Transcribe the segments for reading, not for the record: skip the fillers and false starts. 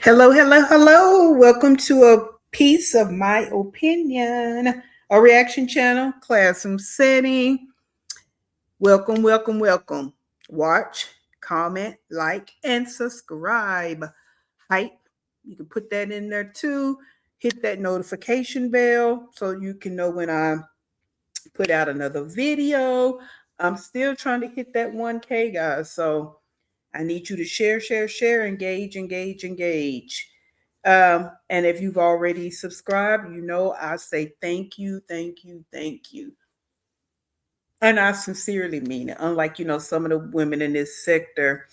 Hello, hello, hello. Welcome to a piece of my opinion, a reaction channel, classroom setting. Welcome, welcome, welcome. Watch, comment, like, and subscribe. Hype. You can put that in there too. Hit that notification bell so you can know when I put out another video. I'm still trying to hit that 1K, guys. So I need you to share, share, share, engage, engage, engage. And if you've already subscribed, you know I say thank you, thank you, thank you. And I sincerely mean it. Unlike, some of the women in this sector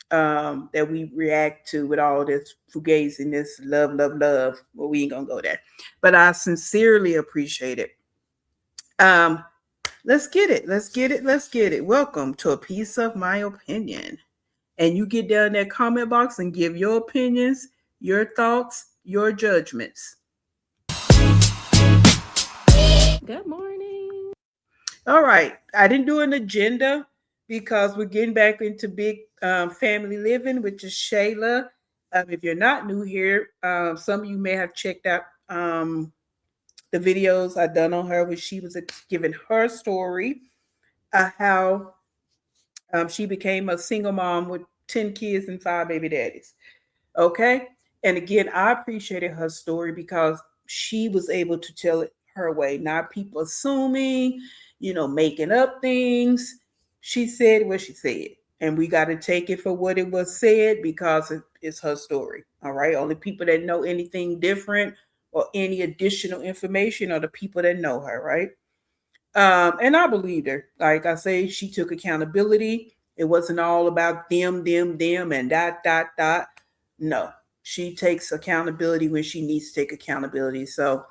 that we react to with all this fugaziness, love, love, love. Well, we ain't gonna go there. But I sincerely appreciate it. Um, let's get it. Let's get it. Let's get it. Welcome to a piece of my opinion. And you get down in that comment box and give your opinions, your thoughts, your judgments. Good morning. All right. I didn't do an agenda because we're getting back into big family living, which is Shayla. If you're not new here, some of you may have checked out the videos I done on her, where she was giving her story, how she became a single mom with 10 kids and 5 baby daddies. Okay. And again, I appreciated her story because she was able to tell it her way, not people assuming, making up things. She said what she said. And we got to take it for what it was said because it's her story. All right. Only people that know anything different or any additional information are the people that know her. Right. And I believed her. Like I say, she took accountability. It wasn't all about them, and dot, dot, dot. No, she takes accountability when she needs to take accountability. So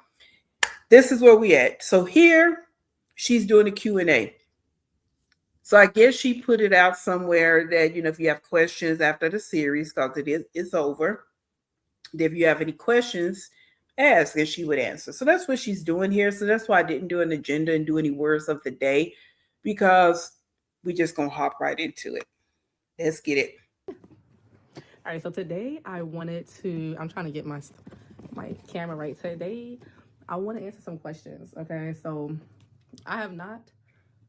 this is where we at. So here, she's doing a Q&A. So I guess she put it out somewhere that, if you have questions after the series, because it's over, if you have any questions, ask and she would answer. So that's what she's doing here. So that's why I didn't do an agenda and do any words of the day, because we just gonna hop right into it. Let's get it. All right, so today I wanted to. I'm trying to get my camera right. Today, I want to answer some questions. Okay, so I have not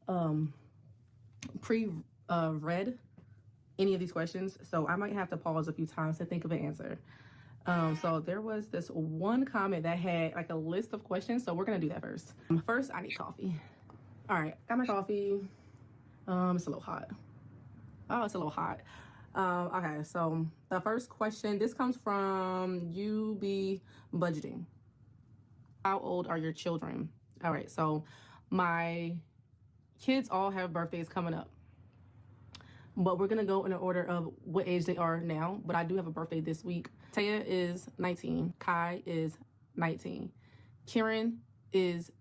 um pre read any of these questions, so I might have to pause a few times to think of an answer. So there was this one comment that had like a list of questions, so we're gonna do that first. First, I need coffee. All right, got my coffee. It's a little hot. Oh, it's a little hot. Okay, so the first question, this comes from UB Budgeting. How old are your children? All right, so my kids all have birthdays coming up, but we're gonna go in the order of what age they are now. But I do have a birthday this week. Taya is 19, Kai is 19, Kieran is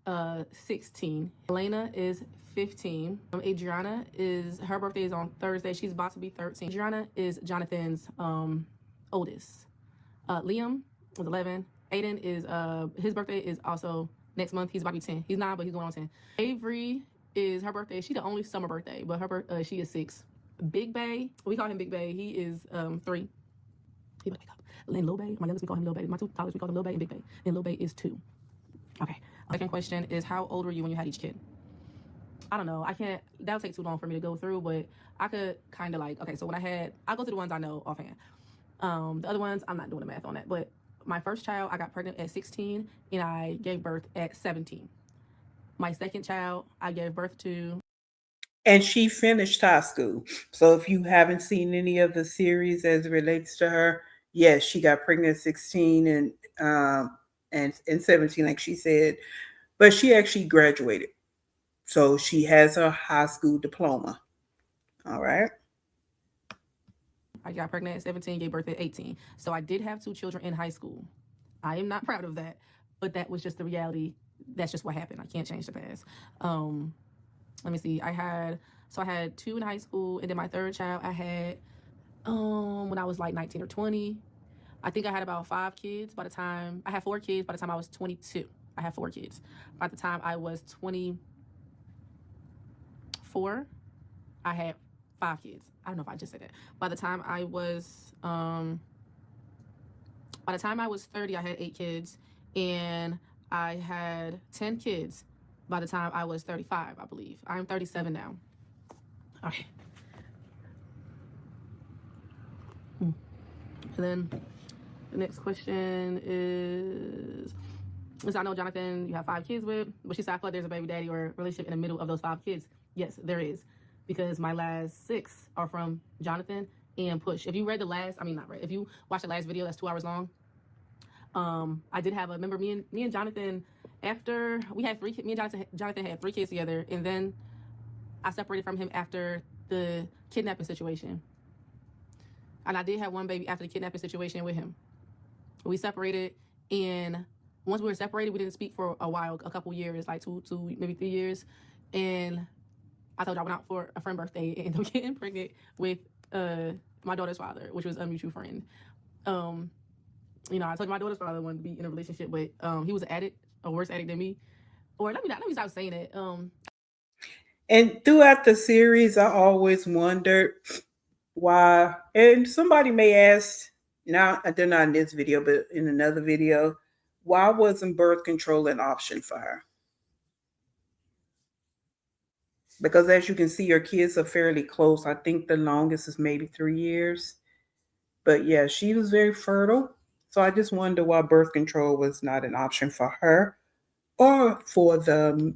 16, Elena is 15. Adriana is her birthday is on Thursday. She's about to be 13. Adriana is Jonathan's oldest. Liam is 11. Aiden is his birthday is also next month. He's about to be 10. He's 9, but he's going on 10. Avery is her birthday. She's the only summer birthday, but she is 6. Big Bay, we call him Big Bay. He is 3. He better wake up. And Lil Bay, my youngest, we call him Lil Bay. My two toddlers, we call them Lil Bay and Big Bay. And Lil Bay is 2. Okay. Second question is, how old were you when you had each kid? I don't know. I can't. That'll take too long for me to go through, but I could kind of like. Okay, so when I'll go through the ones I know offhand. The other ones, I'm not doing the math on that. But my first child, I got pregnant at 16, and I gave birth at 17. My second child, I gave birth to. And she finished high school. So if you haven't seen any of the series as it relates to her, yes, she got pregnant at 16 and 17, like she said. But she actually graduated. So she has her high school diploma. All right. I got pregnant at 17, gave birth at 18. So I did have 2 children in high school. I am not proud of that, but that was just the reality. That's just what happened. I can't change the past. Um, Let me see. I had 2 in high school, and then my third child I had when I was like 19 or 20. I think I had about 5 kids by the time I had 4 kids by the time I was 22. I had 4 kids. By the time I was 24, I had 5 kids. I don't know if I just said that. By the time I was By the time I was 30, I had 8 kids, and I had 10 kids by the time I was 35, I believe. I'm 37 now. Okay. And then the next question is I know, Jonathan, you have 5 kids with, but she said, I feel like there's a baby daddy or relationship in the middle of those 5 kids. Yes, there is. Because my last 6 are from Jonathan and Push. If you read the last, I mean, not read, if you watched the last video that's 2 hours long, I did have a, remember me and Jonathan, after we had 3 kids, me and Jonathan had 3 kids together, and then I separated from him after the kidnapping situation. And I did have one baby after the kidnapping situation with him. We separated, and once we were separated, we didn't speak for a while, a couple years, like two, maybe 3 years. And I told you I went out for a friend birthday and ended up getting pregnant with my daughter's father, which was a mutual friend. I told you my daughter's father wanted to be in a relationship, but he was an addict, a worse addict than me. Or let me stop saying it. And throughout the series, I always wondered why. And somebody may ask, now they're not in this video, but in another video, why wasn't birth control an option for her? Because as you can see, her kids are fairly close. I think the longest is maybe 3 years. But yeah, she was very fertile. So I just wonder why birth control was not an option for her or for the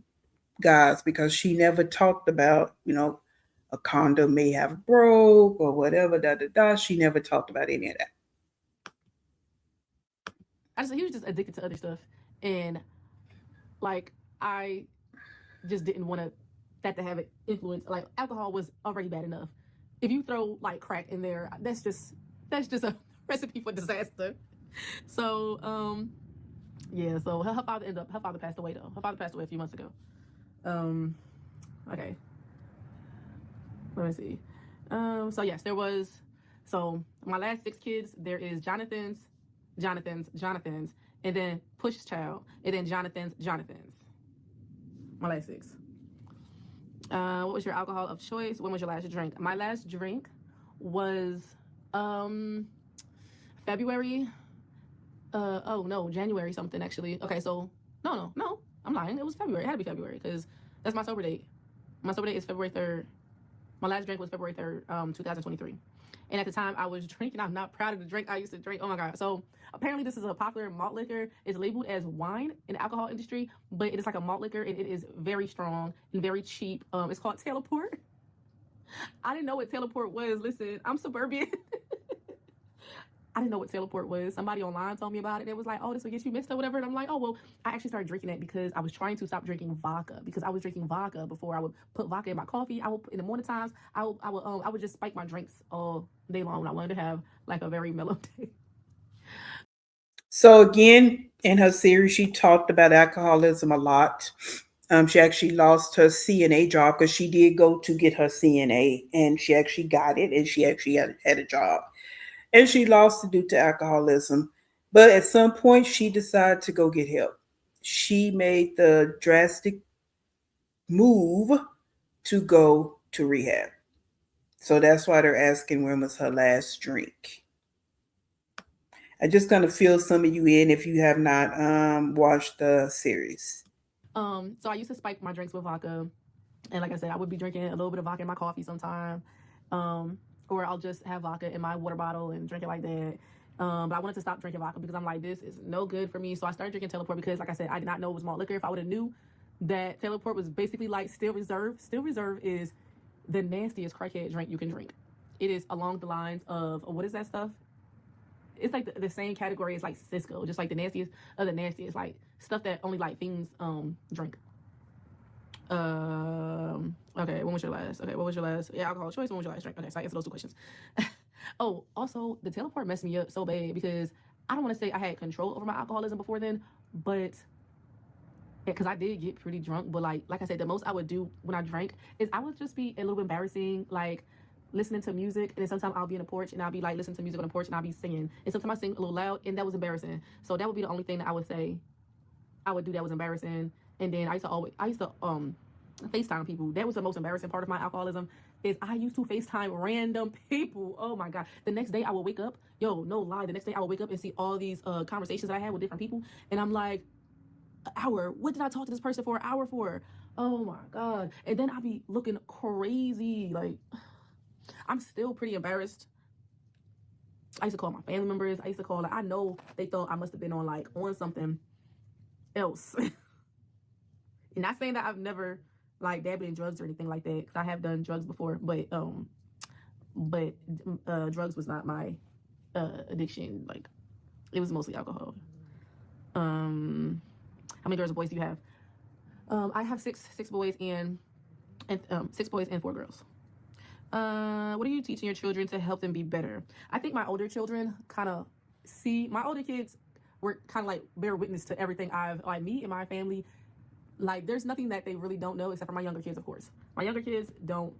guys, because she never talked about, a condom may have broke or whatever, da da da. She never talked about any of that. He was just addicted to other stuff, and like I just didn't want that to have an influence. Like alcohol was already bad enough. If you throw like crack in there, that's just a recipe for disaster. So yeah. So her father passed away though. Her father passed away a few months ago. Um, okay. Let me see. So yes, there was. So my last 6 kids, there is Jonathan's, and then Push's child, and then Jonathan's. My last 6. What was your alcohol of choice? When was your last drink? My last drink was February. Oh no, January something actually. Okay, so no, I'm lying. It was February. It had to be February because that's my sober date. My sober date is February 3rd. My last drink was February 3rd, 2023. And at the time I was drinking, I'm not proud of the drink I used to drink. Oh my God. So apparently this is a popular malt liquor. It's labeled as wine in the alcohol industry, but it is like a malt liquor and it is very strong and very cheap. It's called Teleport. I didn't know what Teleport was. Listen, I'm suburban. I didn't know what Teleport was. Somebody online told me about it. It was like, oh, this will get you mixed or whatever. And I'm like, oh, well, I actually started drinking it because I was trying to stop drinking vodka because I was drinking vodka before. I would put vodka in my coffee. I would, in the morning times, I would just spike my drinks all day long when I wanted to have like a very mellow day. So again, in her series, she talked about alcoholism a lot. She actually lost her CNA job because she did go to get her CNA and she actually got it and she actually had a job. And she lost it due to alcoholism. But at some point, she decided to go get help. She made the drastic move to go to rehab. So that's why they're asking when was her last drink. I just kind of fill some of you in if you have not watched the series. So I used to spike my drinks with vodka. And like I said, I would be drinking a little bit of vodka in my coffee sometime. Or I'll just have vodka in my water bottle and drink it like that. But I wanted to stop drinking vodka because I'm like, this is no good for me. So I started drinking Teleport because, like I said, I did not know it was malt liquor. If I would have knew that Teleport was basically like Still Reserve. Still Reserve is the nastiest crackhead drink you can drink. It is along the lines of what is that stuff? It's like the same category as like Cisco, just like the nastiest of the nastiest, like stuff that only like fiends drink. Okay, when was your last? Okay, what was your last? Yeah, alcohol choice. When was your last drink? Okay, so I answered those 2 questions. Oh, also the Teleport messed me up so bad because I don't want to say I had control over my alcoholism before then, but because I did get pretty drunk. But like I said, the most I would do when I drank is I would just be a little bit embarrassing, like listening to music, and then sometimes I'll be in the porch and I'll be like listening to music on the porch and I'll be singing, and sometimes I sing a little loud, and that was embarrassing. So that would be the only thing that I would say I would do that was embarrassing. And then I used to FaceTime people. That was the most embarrassing part of my alcoholism. is I used to FaceTime random people. Oh my God. The next day I will wake up, yo, no lie. The next day I will wake up and see all these conversations that I had with different people. And I'm like, an hour. What did I talk to this person for an hour for? Oh my God. And then I'll be looking crazy. Like, I'm still pretty embarrassed. I used to call my family members. I used to call, like, I know they thought I must have been on like on something else. And not saying that I've never like dabbled in drugs or anything like that, because I have done drugs before, but drugs was not my addiction. Like, it was mostly alcohol. How many girls and boys do you have? I have six boys and 6 boys and 4 girls. What are you teaching your children to help them be better? I think my older children kind of see my older kids were kind of like bear witness to everything I've like me and my family. Like, there's nothing that they really don't know except for my younger kids, of course. My younger kids don't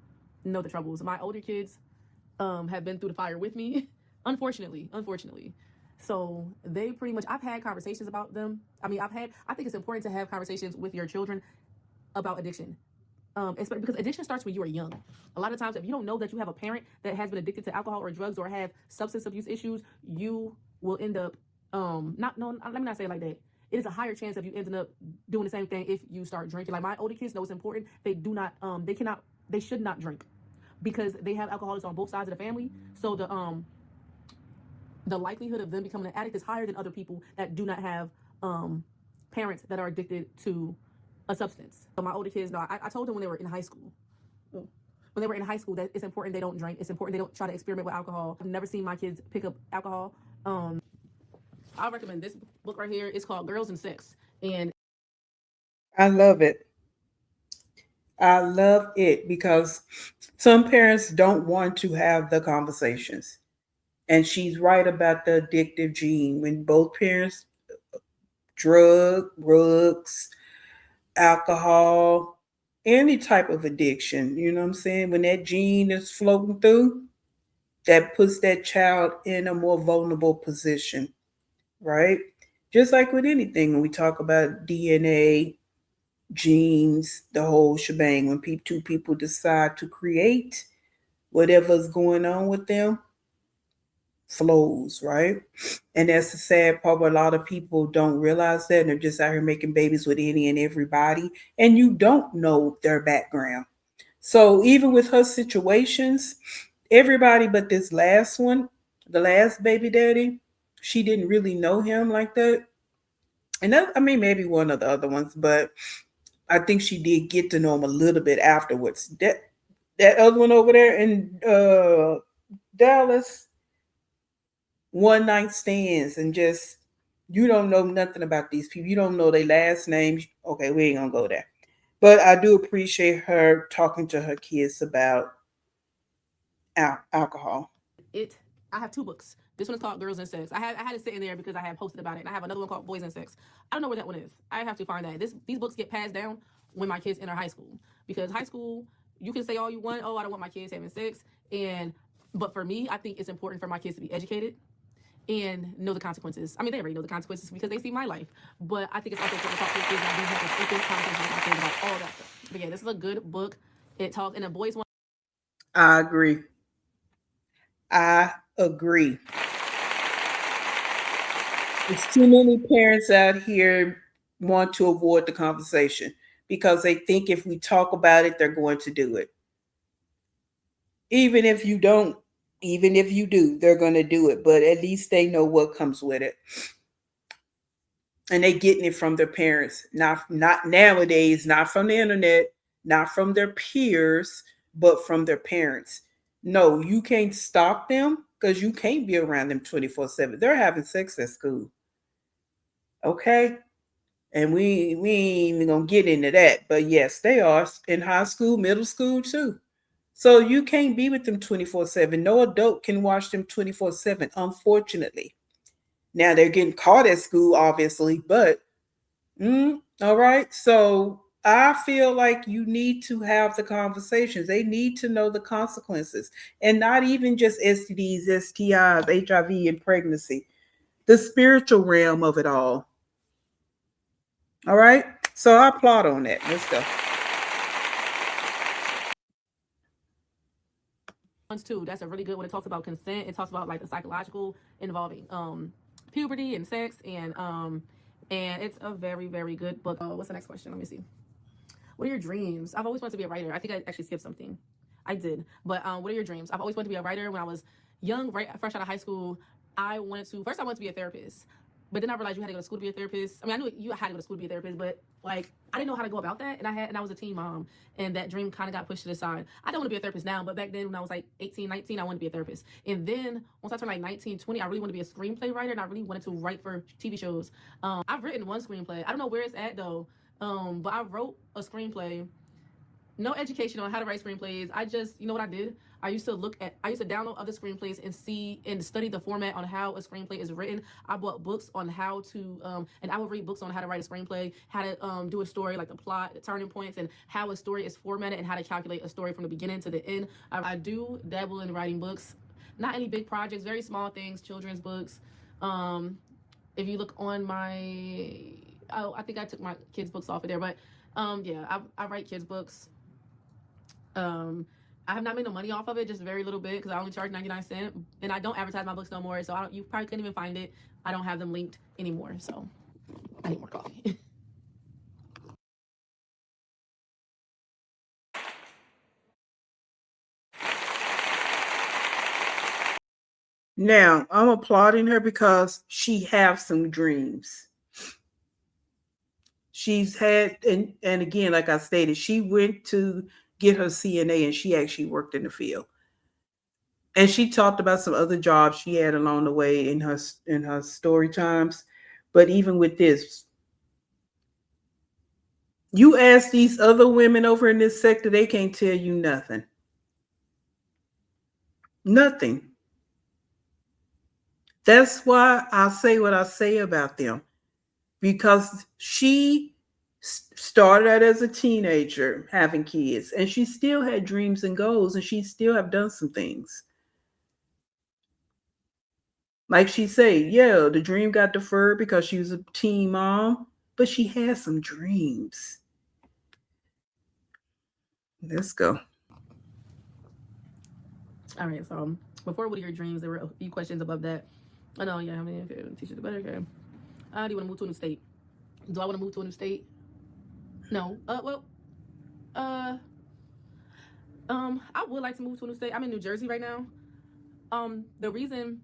know the troubles. My older kids have been through the fire with me, unfortunately. So they pretty much, I've had conversations about them. I mean, I think it's important to have conversations with your children about addiction. Because addiction starts when you are young. A lot of times, if you don't know that you have a parent that has been addicted to alcohol or drugs or have substance abuse issues, you will end up not no. Let me not say it like that. It is a higher chance of you ending up doing the same thing if you start drinking. Like, my older kids know it's important. They do not. They should not drink because they have alcoholics on both sides of the family. So the likelihood of them becoming an addict is higher than other people that do not have parents that are addicted to a substance. So my older kids know. I told them when they were in high school. When they were in high school, that it's important they don't drink. It's important they don't try to experiment with alcohol. I've never seen my kids pick up alcohol. I recommend this book right here. It's called Girls and Sex, and I love it. I love it because some parents don't want to have the conversations. And she's right about the addictive gene. When both parents drugs, alcohol, any type of addiction, you know what I'm saying? When that gene is floating through, that puts that child in a more vulnerable position, right? Just like with anything, when we talk about DNA, genes, the whole shebang, when two people decide to create whatever's going on with them, flows, right? And that's the sad part. Where a lot of people don't realize that, and they're just out here making babies with any and everybody, and you don't know their background. So even with her situations, everybody but this last one, the last baby daddy, she didn't really know him like that. And that, I mean, maybe one of the other ones, but I think she did get to know him a little bit afterwards. That other one over there in Dallas, one night stands, and just, you don't know nothing about these people. You don't know their last names. Okay, we ain't gonna go there. But I do appreciate her talking to her kids about alcohol. it I have 2 books. This one is called Girls and Sex. I had it sitting there because I had posted about it. And I have another one called Boys and Sex. I don't know where that one is. I have to find that. These books get passed down when my kids enter high school, because high school, you can say all you want. Oh, I don't want my kids having sex, and but for me, I think it's important for my kids to be educated and know the consequences. I mean, they already know the consequences because they see my life. But I think it's also important to talk to your kids and have this open conversation with my kids about all that stuff. But yeah, this is a good book. It talks, and the boys one. I agree. I agree. It's too many parents out here want to avoid the conversation because they think if we talk about it, they're going to do it. Even if you don't, even if you do, they're going to do it. But at least they know what comes with it, and they getting it from their parents, not nowadays, not from the internet, not from their peers, but from their parents. No, you can't stop them because you can't be around them 24/7. They're having sex at school, okay? And we ain't even gonna get into that. But yes, they are in high school, middle school too. So you can't be with them 24/7. No adult can watch them 24/7, unfortunately. Now they're getting caught at school, obviously, but all right. So I feel like you need to have the conversations. They need to know the consequences, and not even just STDs, STIs, HIV, and pregnancy, the spiritual realm of it all. All right. So I applaud on that. Let's go. ones too. That's a really good one. It talks about consent. It talks about like the psychological involving puberty and sex and it's a very very good book. What's the next question? Let me see. What are your dreams? I've always wanted to be a writer. I think I actually skipped something. I did, but what are your dreams? I've always wanted to be a writer. When I was young, right fresh out of high school, I wanted to be a therapist. But then I realized you had to go to school to be a therapist. I mean, I knew you had to go to school to be a therapist, but like I didn't know how to go about that. And I was a teen mom, and that dream kind of got pushed to the side. I don't want to be a therapist now, but back then when I was like 18, 19, I wanted to be a therapist. And then once I turned like 19, 20, I really wanted to be a screenplay writer, and I really wanted to write for TV shows. I've written one screenplay. I don't know where it's at though. But I wrote a screenplay, no education on how to write screenplays. I just, you know what I did? I used to download other screenplays and see and study the format on how a screenplay is written. I bought books on how to, and I would read books on how to write a screenplay, how to do a story, like the plot, the turning points, and how a story is formatted, and how to calculate a story from the beginning to the end. I do dabble in writing books, not any big projects, very small things, children's books. If you look on I think I took my kids' books off of there, but yeah, I write kids' books. I have not made no money off of it, just very little bit, because I only charge 99 cents, and I don't advertise my books no more. So you probably couldn't even find it. I don't have them linked anymore. So I need more coffee. Now, I'm applauding her because she has some dreams. She's had, and again, like I stated, she went to get her CNA and she actually worked in the field. And she talked about some other jobs she had along the way in her story times. But even with this, you ask these other women over in this sector, they can't tell you nothing. Nothing. That's why I say what I say about them, because she started out as a teenager having kids, and she still had dreams and goals, and she still have done some things. Like she say, yeah, the dream got deferred because she was a teen mom, but she had some dreams. Let's go. All right. So before what are your dreams? There were a few questions above that. Oh no, yeah. How many teachers the better? Okay. Do you want to move to a new state? Do I want to move to a new state? No. Well. Uh. I would like to move to a new state. I'm in New Jersey right now. The reason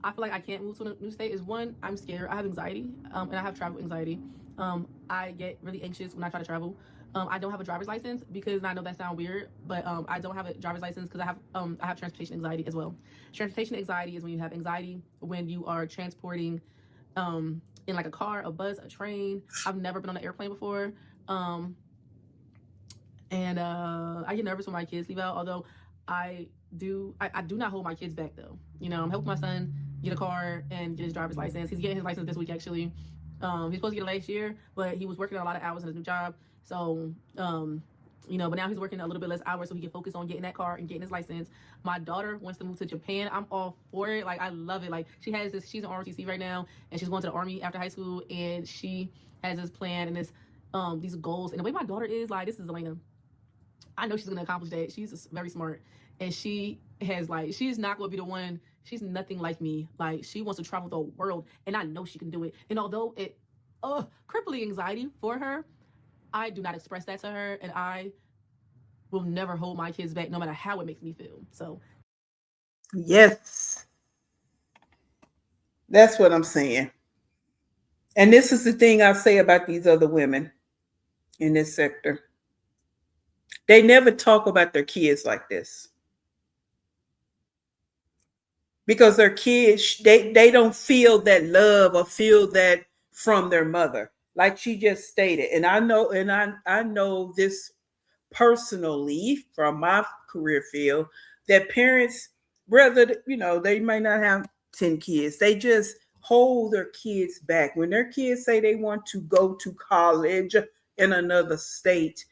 I feel like I can't move to a new state is, one, I'm scared. I have anxiety, and I have travel anxiety. I get really anxious when I try to travel. I don't have a driver's license because, and I know that sounds weird, but I don't have a driver's license because I have transportation anxiety as well. Transportation anxiety is when you have anxiety when you are transporting in like a car, a bus, a train. I've never been on an airplane before. Um, and I get nervous when my kids leave out. Although I do not hold my kids back though. You know, I'm helping my son get a car and get his driver's license. He's getting his license this week actually. He's supposed to get it last year, but he was working a lot of hours in his new job. So you know, but now he's working a little bit less hours so he can focus on getting that car and getting his license. My daughter wants to move to Japan. I'm all for it. Like I love it. Like she's in ROTC right now, and she's going to the army after high school, and she has this plan and this these goals. And the way my daughter is, like, this is Elena. I know she's gonna accomplish that. She's very smart, and she's not gonna be the one. She's nothing like me. Like she wants to travel the world, and I know she can do it. And although it, crippling anxiety for her, I do not express that to her, and I will never hold my kids back, no matter how it makes me feel. So Yes, that's what I'm saying. And this is the thing I say about these other women in this sector. They never talk about their kids like this because their kids, they don't feel that love or feel that from their mother, like she just stated. And I know this personally from my career field, that parents, whether they might not have 10 kids, they just hold their kids back. When their kids say they want to go to college in another state,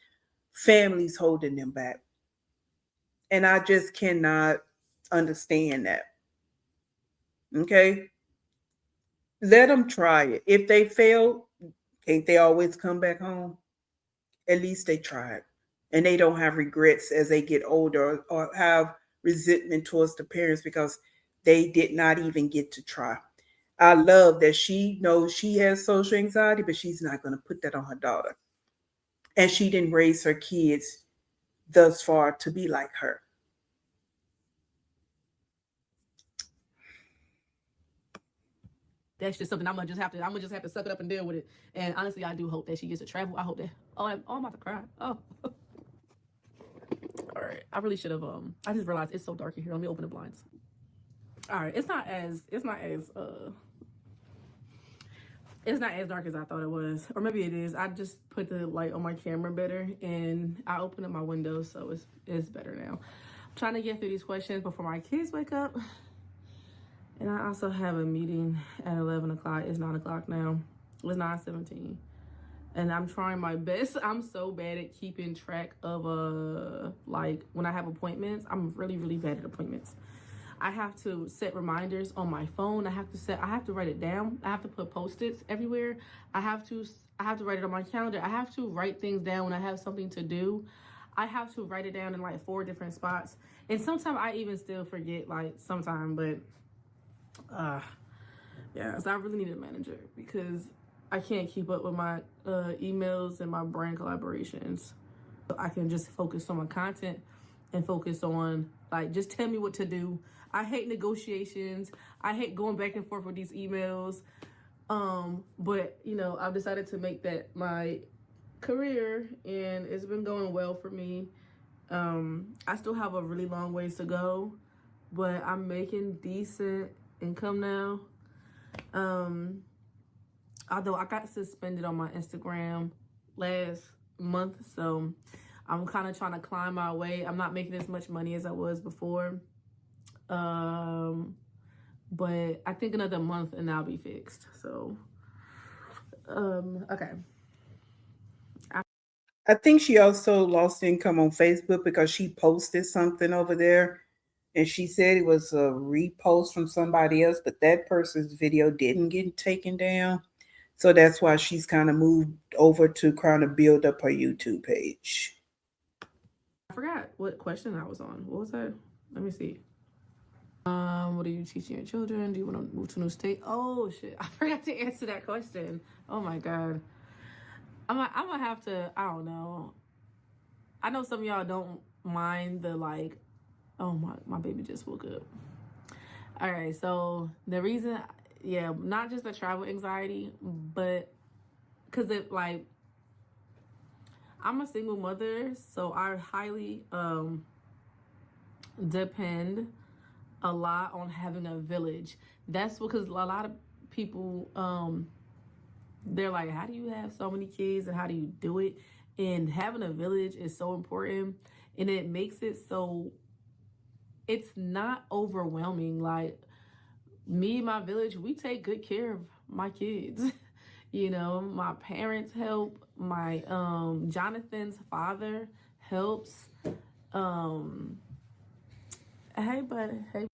families holding them back. And I just cannot understand that. Okay, let them try it. If they fail, can't they always come back home? At least they tried, and they don't have regrets as they get older or have resentment towards the parents because they did not even get to try. I love that she knows she has social anxiety, but she's not going to put that on her daughter. And she didn't raise her kids thus far to be like her. That's just something I'm gonna just have to suck it up and deal with it. And honestly, I do hope that she gets to travel. I hope that. I'm about to cry. Oh. All right. I really should have. I just realized it's so dark in here. Let me open the blinds. All right. It's not as dark as I thought it was, or maybe it is. I just put the light on my camera better, and I opened up my window, so it's better now. I'm trying to get through these questions before my kids wake up. And I also have a meeting at 11 o'clock. It's 9 o'clock now. It's 9:17. And I'm trying my best. I'm so bad at keeping track of like when I have appointments. I'm really, really bad at appointments. I have to set reminders on my phone. I have to write it down. I have to put post-its everywhere. I have to write it on my calendar. I have to write things down when I have something to do. I have to write it down in like 4 different spots. And sometimes I even still forget, like sometimes, but yeah, so I really need a manager because I can't keep up with my emails and my brand collaborations. So I can just focus on my content and focus on like just tell me what to do. I hate negotiations. I hate going back and forth with these emails. But I've decided to make that my career, and it's been going well for me. I still have a really long ways to go, but I'm making decent income now. Although I got suspended on my Instagram last month, so I'm kind of trying to climb my way. I'm not making as much money as I was before. But I think another month and I'll be fixed. So, okay. I think she also lost income on Facebook because she posted something over there and she said it was a repost from somebody else, but that person's video didn't get taken down. So that's why she's kind of moved over to kind of build up her YouTube page. I forgot what question I was on. What was that? Let me see. What are you teaching your children? Do you want to move to a new state? Oh shit, I forgot to answer that question. Oh my god. I'm gonna have to. I don't know. I know some of y'all don't mind the like. Oh my baby just woke up. All right, so the reason, yeah, not just the travel anxiety, but because it like I'm a single mother, so I highly depend a lot on having a village. That's because a lot of people they're like, how do you have so many kids and how do you do it? And having a village is so important, and it makes it so it's not overwhelming. Like me and my village, we take good care of my kids. My parents help. My Jonathan's father helps. Um hey buddy, hey.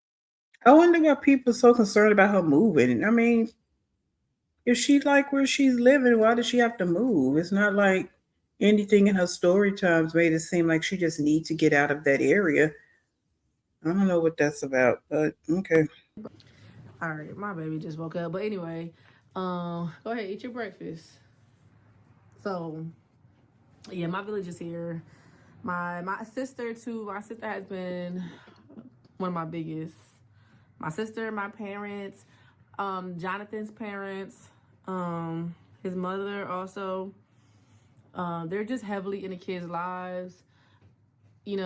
I wonder why people are so concerned about her moving. I mean, if she like where she's living, why does she have to move? It's not like anything in her story times made it seem like she just needs to get out of that area. I don't know what that's about, but okay. All right, my baby just woke up. But anyway, go ahead, eat your breakfast. So yeah, my village is here. My sister too. My sister has been one of my biggest. My sister, my parents, Jonathan's parents, his mother also. They're just heavily in the kids' lives, and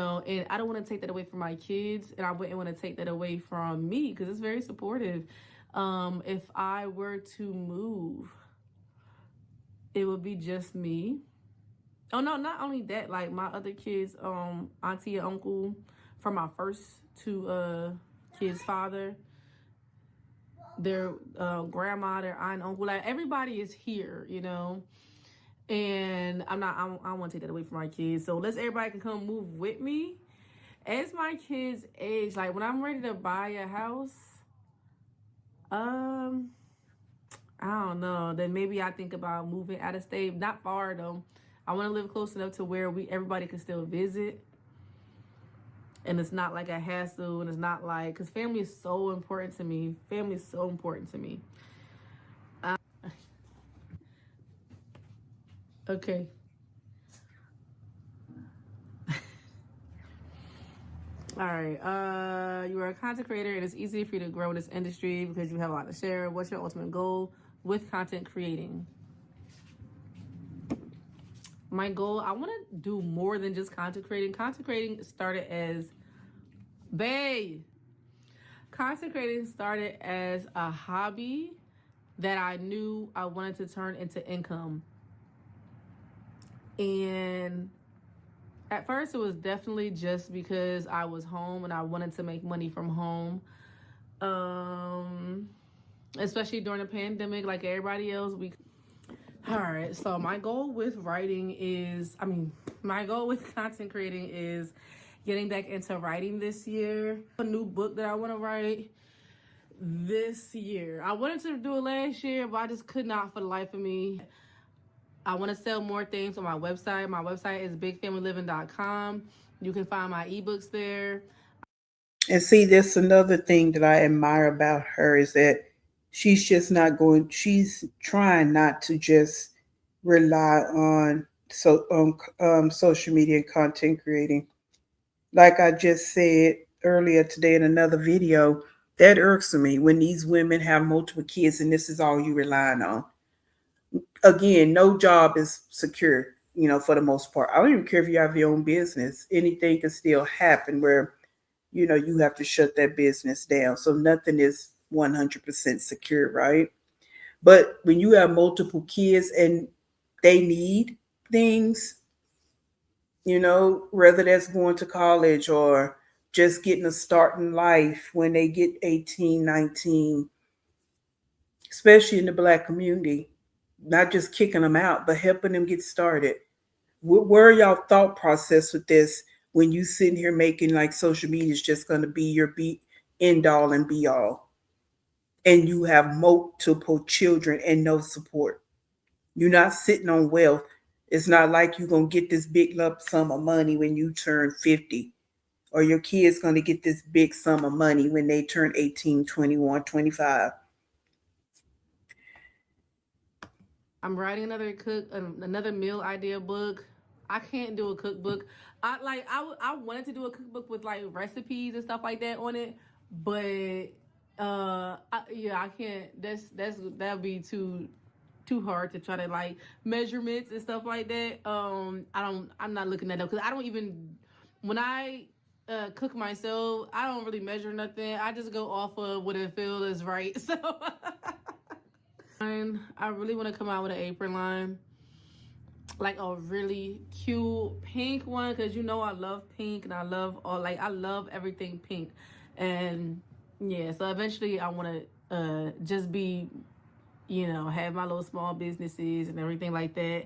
I don't want to take that away from my kids, and I wouldn't want to take that away from me because it's very supportive. If I were to move, it would be just me. Oh no, not only that, like my other kids, auntie and uncle from my first two kids' father, their grandma, their aunt and uncle, like everybody is here. And I don't want to take that away from my kids. So unless everybody can come move with me, as my kids age, like when I'm ready to buy a house, um, I don't know. Then maybe I think about moving out of state, not far though. I want to live close enough to where everybody can still visit. and it's not like a hassle, and it's not like, because family is so important to me. Family is so important to me. Okay. All right. You are a content creator, and it's easy for you to grow in this industry because you have a lot to share. What's your ultimate goal with content creating? My goal, I want to do more than just content creating. Content creating started as, babe, content creating started as a hobby that I knew I wanted to turn into income. And at first, it was definitely just because I was home and I wanted to make money from home. Um, Especially during the pandemic, like everybody else. We All right. So my goal with writing is, my goal with content creating is getting back into writing this year. A new book that I want to write this year. I wanted to do it last year, but I just could not for the life of me. I want to sell more things on my website. My website is bigfamilyliving.com. You can find my ebooks there. And see, that's another thing that I admire about her is that she's trying not to just rely on social media and content creating. Like I just said earlier today in another video, that irks me when these women have multiple kids and this is all you relying on. Again, no job is secure, for the most part. I don't even care if you have your own business. Anything can still happen where, you have to shut that business down. So nothing is 100% secure, right? But when you have multiple kids and they need things, whether that's going to college or just getting a start in life when they get 18, 19, especially in the black community, not just kicking them out, but helping them get started. Where are y'all thought process with this when you sitting here making like social media is just going to be your end all and be all, and you have multiple children and no support? You're not sitting on wealth. It's not like you're going to get this big lump sum of money when you turn 50, or your kids going to get this big sum of money when they turn 18, 21, 25. I'm writing another meal idea book. I can't do a cookbook. I wanted to do a cookbook with like recipes and stuff like that on it, but yeah, I can't. That'd be too hard to try to like measurements and stuff like that. I'm not looking at it because I don't even when I cook myself, I don't really measure nothing. I just go off of what it feels is right. So I really want to come out with an apron line, like a really cute pink one, because I love pink and I love everything pink, and yeah. So eventually, I want to just be, have my little small businesses and everything like that.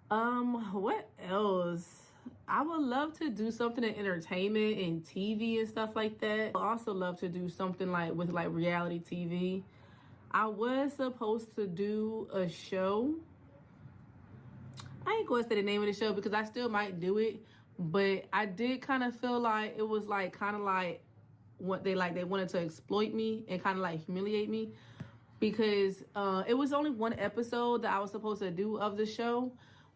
What else? I would love to do something in entertainment and TV and stuff like that. I also love to do something like with like reality TV. I was supposed to do a show. I ain't going to say the name of the show because I still might do it, but I did kind of feel like it was like kind of like what they wanted to exploit me and kind of like humiliate me, because it was only one episode that I was supposed to do of the show,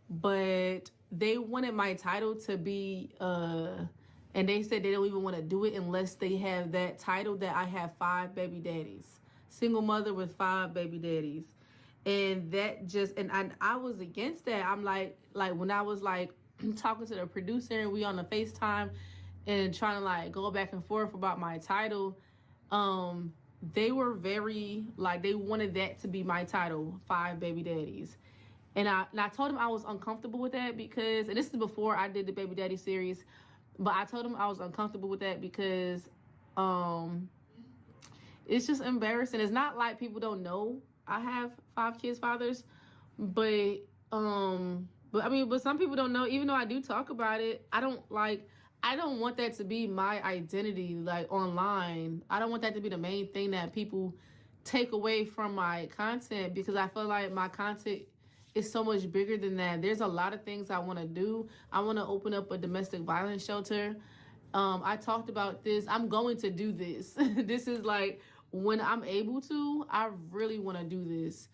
but they wanted my title to be and they said they don't even want to do it unless they have that title that I have 5 baby daddies, single mother with 5 baby daddies. And that just and I was against that. I'm like when I was like talking to the producer and we on the FaceTime and trying to like go back and forth about my title, um they were very like they wanted that to be my title, 5 baby daddies. And I told him I was uncomfortable with that because, and this is before I did the baby daddy series, but I told him I was uncomfortable with that because um it's just embarrassing. It's not like people don't know I have 5 kids fathers, but but some people don't know. Even though I do talk about it, I don't want that to be my identity like online. I don't want that to be the main thing that people take away from my content, because I feel like my content is so much bigger than that. There's a lot of things I want to do. I want to open up a domestic violence shelter, I talked about this. I'm going to do this. This is like when I'm able to, I really want to do this.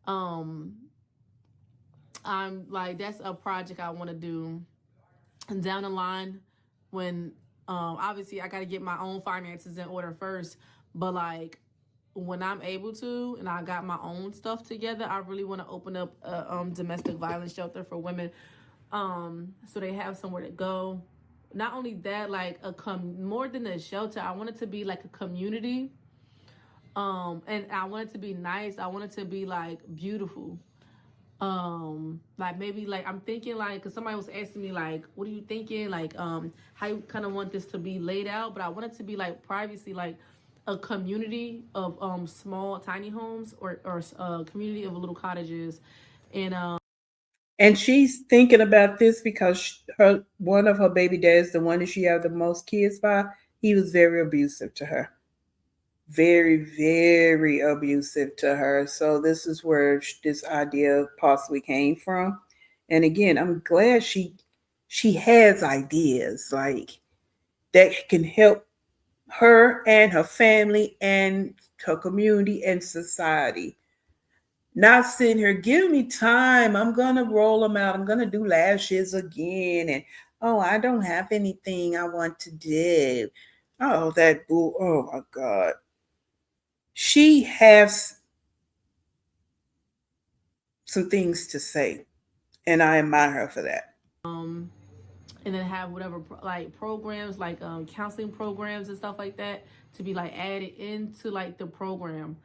Um, I'm like, that's a project I want to do down the line when obviously I got to get my own finances in order first, but like when I'm able to and I got my own stuff together, I really want to open up a domestic violence shelter for women, so they have somewhere to go. Not only that, like more than a shelter, I want it to be like a community. And I want it to be nice. I want it to be like beautiful. Like maybe like I'm thinking like, cause somebody was asking me like, what are you thinking, like how you kind of want this to be laid out, but I want it to be like privacy, like a community of small tiny homes, or a community of little cottages. And And she's thinking about this because her one of her baby dads, the one that she had the most kids by, he was very abusive to her. Very, very abusive to her. So this is where this idea possibly came from. And again, I'm glad she has ideas like that can help her and her family and her community and society. Not sitting here, give me time. I'm gonna roll them out. I'm gonna do lashes again, and oh, I don't have anything I want to do. Oh, that bull. Oh my God. She has some things to say, and I admire her for that. and then have whatever like programs, like counseling programs and stuff like that, to be like added into like the program.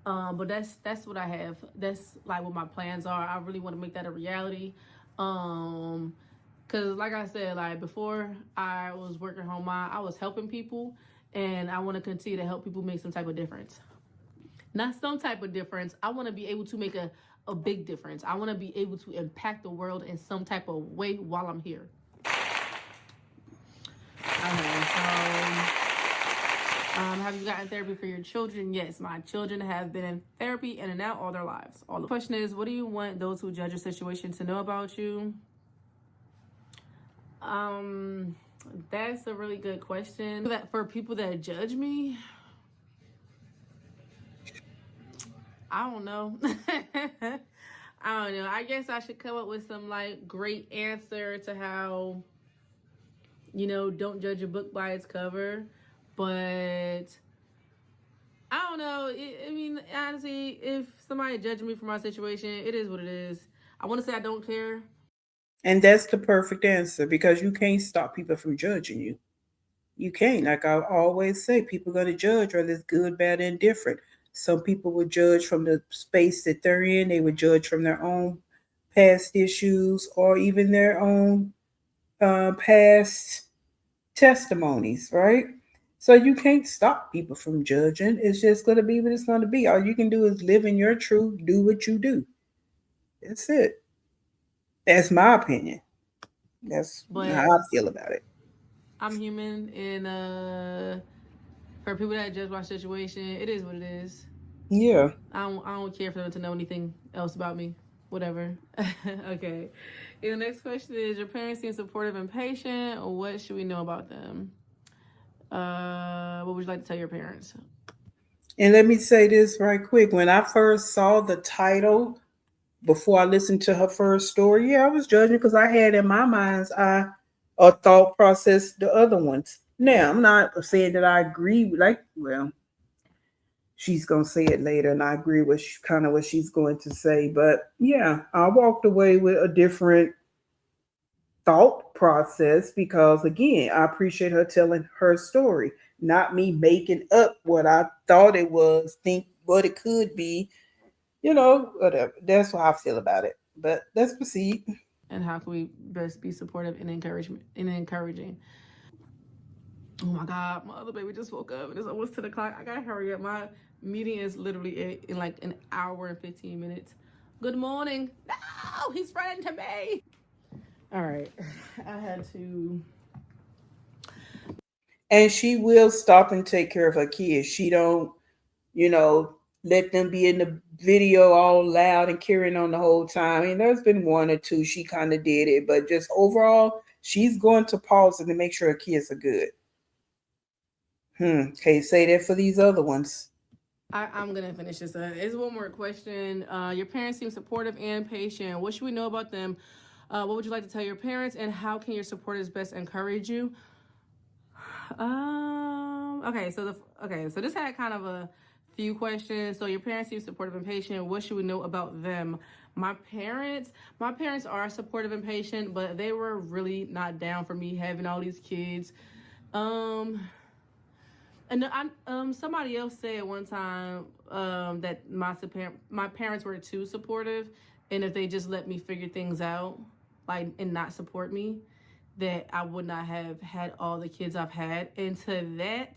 But that's what I have. That's like what my plans are. I really want to make that a reality. um because like I said, like before I was working home mom, I was helping people, and I want to continue to help people make some type of difference. Not some type of difference, I want to be able to make a big difference. I want to be able to impact the world in some type of way while I'm here. Okay, so have you gotten therapy for your children? Yes, my children have been in therapy in and out all their lives. All the question is, what do you want those who judge your situation to know about you? Um, that's a really good question. That for people that judge me, I don't know. I don't know. I guess I should come up with some like great answer to how, don't judge a book by its cover. But I don't know. I mean, honestly, if somebody judging me for my situation, it is what it is. I want to say I don't care. And that's the perfect answer because you can't stop people from judging you. You can't. Like I always say, people are going to judge whether it's good, bad, and indifferent. Some people would judge from the space that they're in, they would judge from their own past issues or even their own past testimonies, right? So you can't stop people from judging. It's just going to be what it's going to be. All you can do is live in your truth, do what you do. That's it. That's my opinion. That's how But I feel about it. I'm human, and for people that judge my situation, it is what it is. Yeah. I don't care for them to know anything else about me. Whatever. Okay. And the next question is: your parents seem supportive and patient, or what should we know about them? What would you like to tell your parents? And let me say this right quick. When I first saw the title, before I listened to her first story, yeah, I was judging because I had in my mind's eye a thought process the other ones. Now, I'm not saying that I agree with, like, well, she's gonna say it later, and I agree with kind of what she's going to say. But yeah, I walked away with a different thought process because again, I appreciate her telling her story, not me making up what I thought it was, think what it could be, whatever. That's how I feel about it. But let's proceed. And how can we best be supportive and encouraging? Oh my God, my other baby just woke up and it's almost 10 o'clock. I gotta hurry up. My meeting is literally in like an hour and 15 minutes. Good morning. No, he's running to me. All right, I had to. And she will stop and take care of her kids. She don't, you know, let them be in the video all loud and carrying on the whole time. I mean, there's been one or two she kind of did it, but just overall, she's going to pause it to make sure her kids are good. Okay, say that for these other ones. I'm gonna finish this. It's one more question. Your parents seem supportive and patient. What should we know about them? What would you like to tell your parents, and how can your supporters best encourage you? So this had kind of a few questions. So your parents seem supportive and patient. What should we know about them? My parents are supportive and patient, but they were really not down for me having all these kids. Um, and somebody else said one time that my parents were too supportive, and if they just let me figure things out, like and not support me, that I would not have had all the kids I've had. And to that,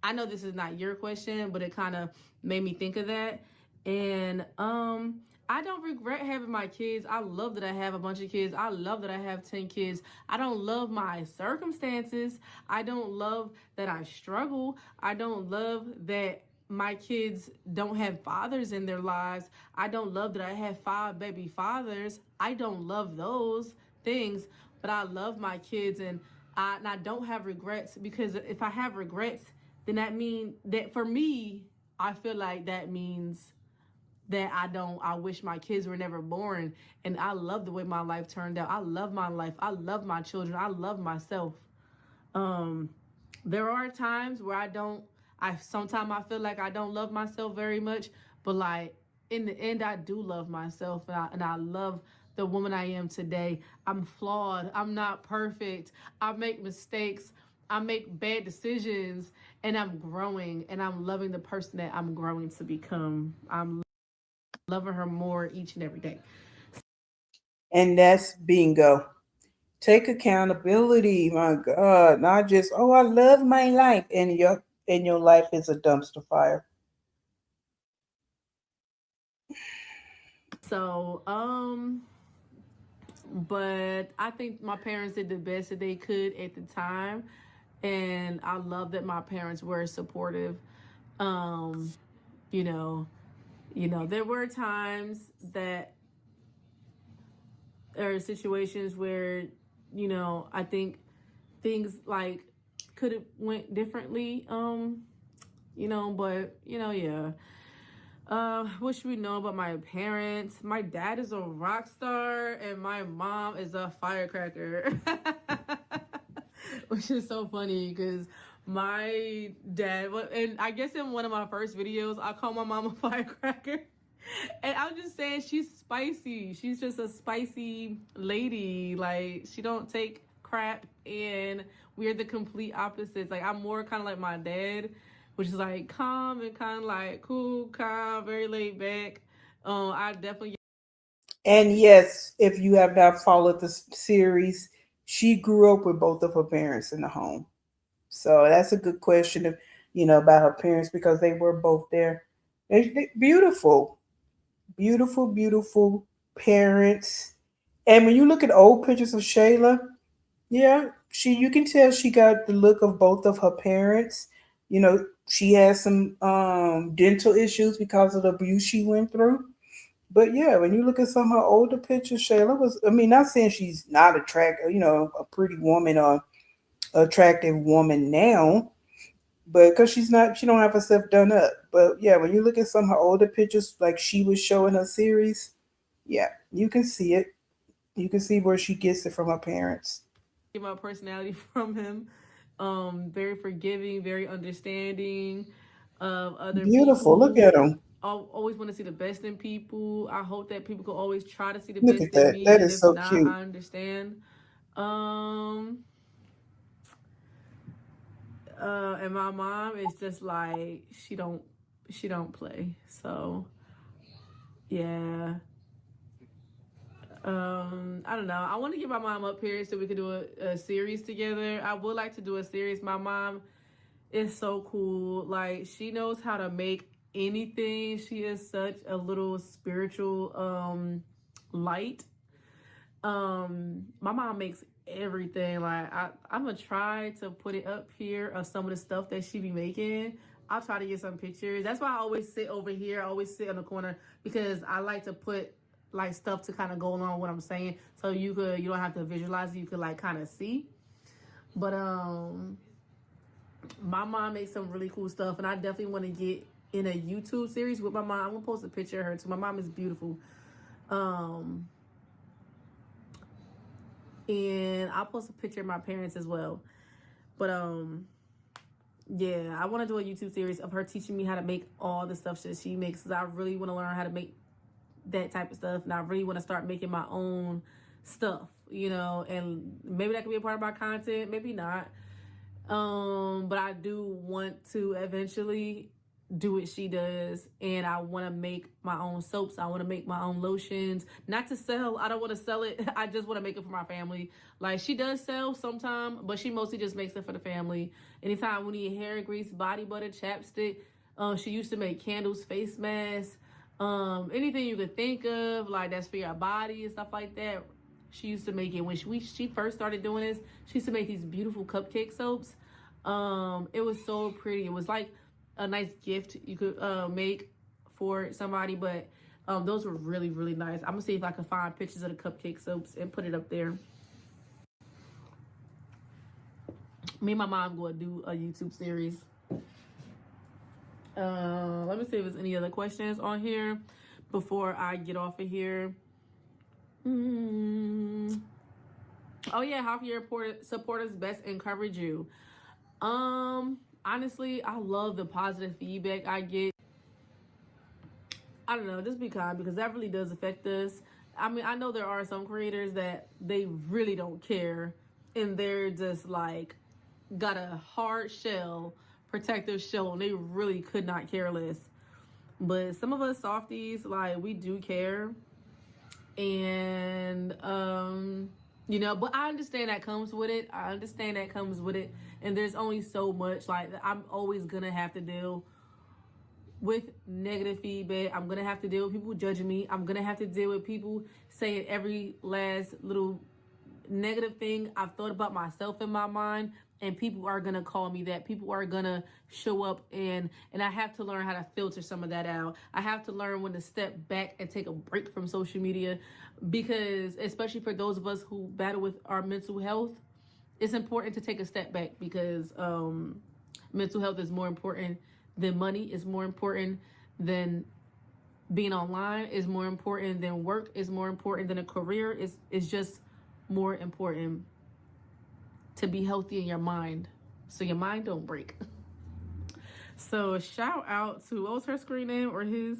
I know this is not your question, but it kind of made me think of that. And I don't regret having my kids. I love that I have a bunch of kids. I love that I have 10 kids. I don't love my circumstances. I don't love that I struggle. I don't love that my kids don't have fathers in their lives. I don't love that I have 5 baby fathers. I don't love those things, but I love my kids, and I don't have regrets, because if I have regrets, then that means that for me, I feel like that means that I wish my kids were never born. And I love the way my life turned out. I love my life. I love my children. I love myself. Um, there are times where I sometimes I feel like I don't love myself very much, but like in the end, I do love myself, and I love the woman I am today. I'm flawed. I'm not perfect. I make mistakes. I make bad decisions, and I'm growing, and I'm loving the person that I'm growing to become. I'm loving her more each and every day. And that's bingo. Take accountability, my God. Not just, oh, I love my life. And your life is a dumpster fire. So, but I think my parents did the best that they could at the time, and I love that my parents were supportive. Um, you know, there were times that there are situations where, I think things like could have went differently. But yeah. What should we know about my parents? My dad is a rock star, and my mom is a firecracker. Which is so funny because my dad, and I guess in one of my first videos, I called my mom a firecracker. And I'm just saying she's spicy. She's just a spicy lady. Like, she don't take crap, and we're the complete opposites. Like, I'm more kind of like my dad, which is like calm and kind of like cool, calm, very laid back. I definitely And yes, if you have not followed the series, she grew up with both of her parents in the home. So that's a good question of, about her parents because they were both there. Beautiful, beautiful, beautiful parents. And when you look at old pictures of Shayla, yeah, you can tell she got the look of both of her parents. She has some dental issues because of the abuse she went through. But yeah, when you look at some of her older pictures, Shayla was, I mean, not saying she's not attractive, a pretty woman or attractive woman now, but because she don't have herself done up. But yeah, when you look at some of her older pictures, like she was showing her series, yeah, you can see it. You can see where she gets it from her parents. get my personality from him. Very forgiving, very understanding of other Beautiful. Look at people. them. Always want to see the best in people. I hope that people can always try to see the Look best at in that. me, That and is if so not, cute. I understand. Um, and my mom is just like she don't play. So yeah. I don't know. I want to get my mom up here so we could do a series together. I would like to do a series. My mom is so cool. Like, she knows how to make anything. She is such a little spiritual light. My mom makes everything. Like, I'm gonna try to put it up here of some of the stuff that she be making. I'll try to get some pictures. That's why I always sit over here. I always sit in the corner because I like to put like stuff to kind of go along with what I'm saying, so you don't have to visualize it. You could like kind of see. But My mom makes some really cool stuff, and I definitely want to get in a YouTube series with my mom. I'm gonna post a picture of her too. My mom is beautiful. Um, and I'll post a picture of my parents as well. But yeah, I want to do a YouTube series of her teaching me how to make all the stuff that she makes. 'Cause I really want to learn how to make that type of stuff, and I really want to start making my own stuff. And maybe that could be a part of my content, maybe not. But I do want to eventually do what she does, and I want to make my own soaps. I want to make my own lotions, not to sell. I don't want to sell it. I just want to make it for my family. Like, she does sell sometime, but she mostly just makes it for the family. Anytime we need hair grease, body butter, chapstick. She used to make candles, face masks, anything you could think of, like that's for your body and stuff like that. She used to make it when she first started doing this. She used to make these beautiful cupcake soaps. It was so pretty. It was like a nice gift you could make for somebody, but those were really, really nice. I'm gonna see if I can find pictures of the cupcake soaps and put it up there. Me and my mom going to do a YouTube series. Let me see if there's any other questions on here before I get off of here. Oh yeah, how can your supporters best encourage you? Honestly, I love the positive feedback I get. I don't know, just be kind, because that really does affect us. I mean, I know there are some creators that they really don't care, and they're just like got a hard shell, protective shell, and they really could not care less. But some of us softies, like, we do care. And but I understand that comes with it. And there's only so much, like, I'm always gonna have to deal with negative feedback. I'm gonna have to deal with people judging me. I'm gonna have to deal with people saying every last little negative thing I've thought about myself in my mind, and people are gonna call me that. People are gonna show up, and I have to learn how to filter some of that out. I have to learn when to step back and take a break from social media, because especially for those of us who battle with our mental health, it's important to take a step back, because mental health is more important than money, is more important than being online, is more important than work, is more important than a career, is just more important to be healthy in your mind, so your mind don't break. So shout out to, what was her screen name or his?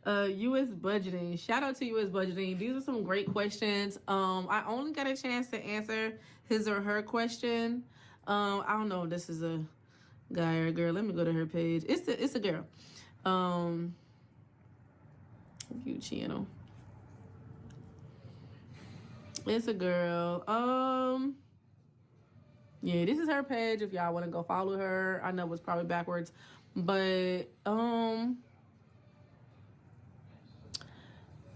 US budgeting. Shout out to US budgeting. These are some great questions. I only got a chance to answer his or her question. I don't know if this is a guy or a girl. Let me go to her page. It's a girl. View channel. It's a girl. Yeah, this is her page if y'all want to go follow her. I know it's probably backwards, but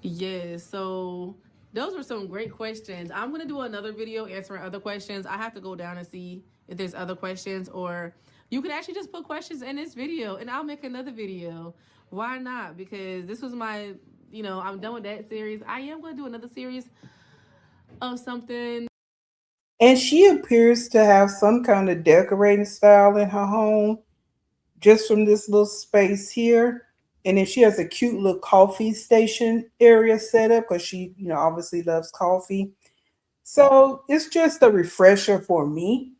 yeah, so those were some great questions. I'm gonna do another video answering other questions. I have to go down and see if there's other questions, or you could actually just put questions in this video and I'll make another video. Why not? Because this was my, I'm done with that series. I am gonna do another series of something. And she appears to have some kind of decorating style in her home, just from this little space here. And then she has a cute little coffee station area set up because she, obviously loves coffee. So it's just a refresher for me.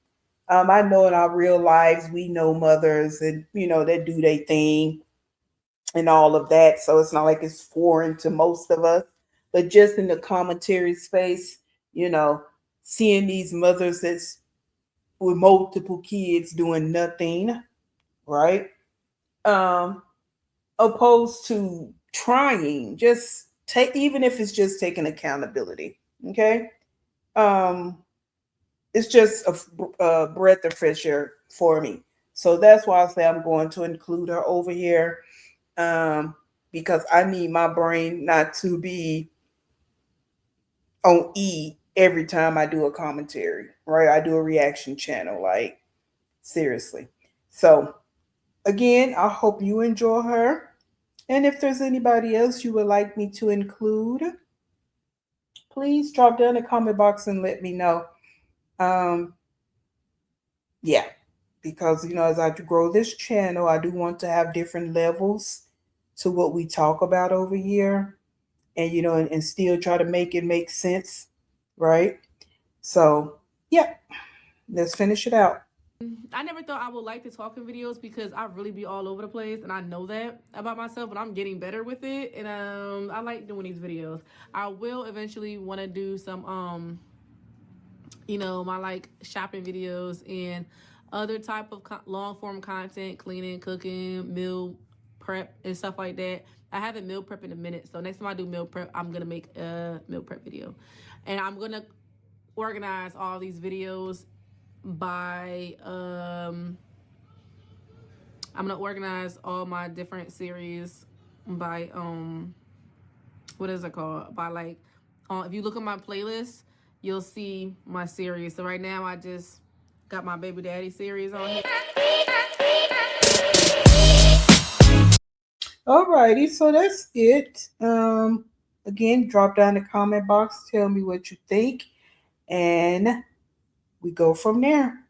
I know in our real lives we know mothers and that do their thing and all of that. So it's not like it's foreign to most of us. But just in the commentary space, you know, seeing these mothers that's with multiple kids doing nothing, right? Um, Opposed to trying, just take, even if it's just taking accountability. Okay. Um, it's just a breath of fresh air for me. So that's why I say I'm going to include her over here, um, because I need my brain not to be on E every time I do a commentary, right? I do a reaction channel, like, seriously. So again, I hope you enjoy her. And if there's anybody else you would like me to include, please drop down in the comment box and let me know. Um, yeah. because as I grow this channel, I do want to have different levels to what we talk about over here, and and still try to make it make sense, right? So, yeah, let's finish it out. I never thought I would like the talking videos because I really be all over the place, and I know that about myself. But I'm getting better with it, and I like doing these videos. I will eventually want to do some my like shopping videos and other type of long form content, cleaning, cooking, meal prep and stuff like that. I haven't meal prep in a minute, so next time I do meal prep, I'm gonna make a meal prep video, and I'm gonna organize all these videos by I'm gonna organize all my different series by what is it called? By like if you look at my playlist, you'll see my series. So right now I just got my baby daddy series on here. Alrighty, so that's it. Again, drop down the comment box, tell me what you think, and we go from there.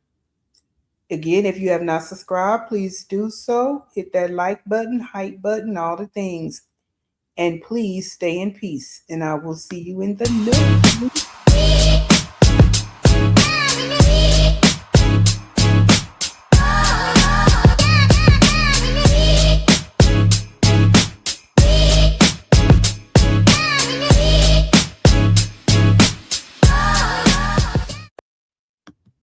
Again, if you have not subscribed, please do so. Hit that like button, hype button, all the things. And please stay in peace. And I will see you in the next